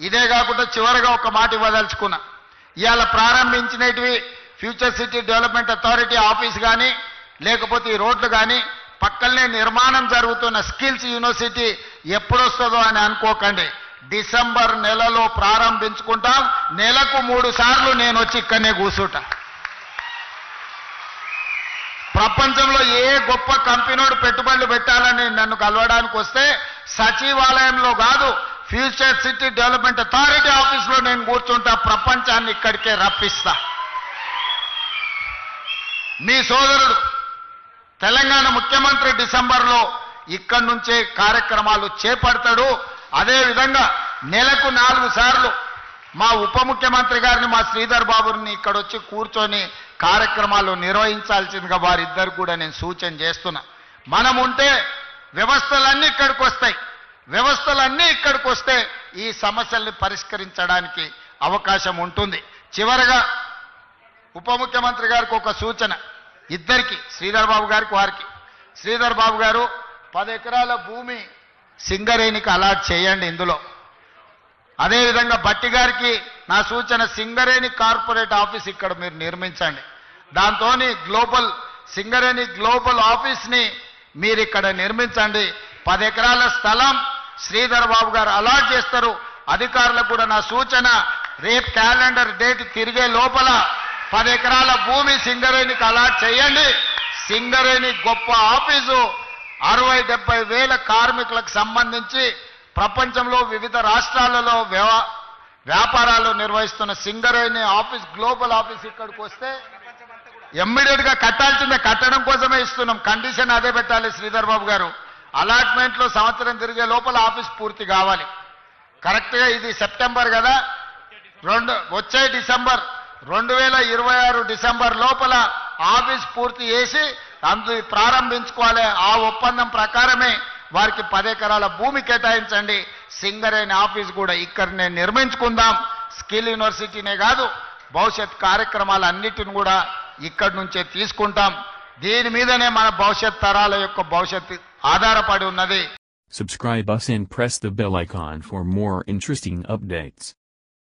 ఇదే కాకుండా చివరిగా ఒక మాట ఇవ్వదలుచుకున్నా. ఇవాళ ప్రారంభించినవి future city development authority office కానీ లేకపోతే ఈ రోడ్లు కానీ పక్కనే నిర్మాణం జరుగుతున్న స్కిల్స్ యూనివర్సిటీ ఎప్పుడొస్తుందో అని అనుకోకండి. డిసెంబర్ నెలలో ప్రారంభించుకుంటాం. నెలకు 3 సార్లు నేను వచ్చి ఇక్కడనే కూర్చుంటా. ప్రపంచంలో ఏ గొప్ప కంపెనీడు పెట్టుబడులు పెట్టాలని నన్ను కలవడానికి వస్తే సచివాలయంలో కాదు, ఫ్యూచర్ సిటీ డెవలప్మెంట్ అథారిటీ ఆఫీస్లో నేను కూర్చుంటా. ప్రపంచాన్ని ఇక్కడికే రప్పిస్తా. మీ సోదరుడు తెలంగాణ ముఖ్యమంత్రి డిసెంబర్లో ఇక్కడి నుంచే కార్యక్రమాలు చేపడతాడు. అదేవిధంగా నెలకు 4 సార్లు మా ఉప ముఖ్యమంత్రి గారిని, మా శ్రీధర్ బాబుని ఇక్కడ వచ్చి కూర్చొని కార్యక్రమాలు నిర్వహించాల్సిందిగా వారిద్దరు కూడా నేను సూచన చేస్తున్నా. మనం ఉంటే వ్యవస్థలన్నీ ఇక్కడికి వస్తాయి. వ్యవస్థలన్నీ ఇక్కడికి వస్తే ఈ సమస్యల్ని పరిష్కరించడానికి అవకాశం ఉంటుంది. చివరగా ఉప ముఖ్యమంత్రి గారికి ఒక సూచన, ఇద్దరికి, శ్రీధర్ బాబు గారికి వారికి. శ్రీధర్ బాబు గారు 10 ఎకరాల భూమి సింగరేణికి అలాట్ చేయండి ఇందులో. అదేవిధంగా బట్టి గారికి నా సూచన, సింగరేణి కార్పొరేట్ ఆఫీస్ ఇక్కడ మీరు నిర్మించండి. దాంతో సింగరేణి గ్లోబల్ ఆఫీస్ని మీరు ఇక్కడ నిర్మించండి. 10 ఎకరాల స్థలం శ్రీధర్ బాబు గారు అలాట్ చేస్తారు. అధికారులకు కూడా నా సూచన, రేపు క్యాలెండర్ డేట్ తిరిగే లోపల 10 ఎకరాల భూమి సింగరేణికి అలాట్ చేయండి. సింగరేణి గొప్ప ఆఫీసు 60-70 వేల కార్మికులకు సంబంధించి ప్రపంచంలో వివిధ రాష్ట్రాలలో వ్యాపారాలు నిర్వహిస్తున్న సింగరేణి ఆఫీస్, గ్లోబల్ ఆఫీస్ ఇక్కడికి వస్తే ఇమ్మీడియట్ గా కట్టాల్సిందే. కట్టడం కోసమే ఇస్తున్నాం. కండిషన్ అదే పెట్టాలి శ్రీధర్ బాబు గారు. అలాట్మెంట్లో సంవత్సరం తిరిగే లోపల ఆఫీస్ పూర్తి కావాలి. కరెక్ట్గా ఇది సెప్టెంబర్ కదా, వచ్చే డిసెంబర్ 2026 డిసెంబర్ లోపల ఆఫీస్ పూర్తి చేసి ప్రారంభించుకోవాలి. ఆ ఒప్పందం ప్రకారమే వారికి 10 ఎకరాల భూమి కేటాయించండి. సింగరేణి ఆఫీస్ కూడా ఇక్కడనే నిర్మించుకుందాం. స్కిల్ యూనివర్సిటీనే కాదు, భవిష్యత్ కార్యక్రమాలన్నిటిని కూడా ఇక్కడి నుంచే తీసుకుంటాం. దీని మీదనే మన భవిష్యత్ తరాల యొక్క భవిష్యత్తు ఆధారపడి ఉన్నది. Subscribe us and press the bell icon for more interesting updates.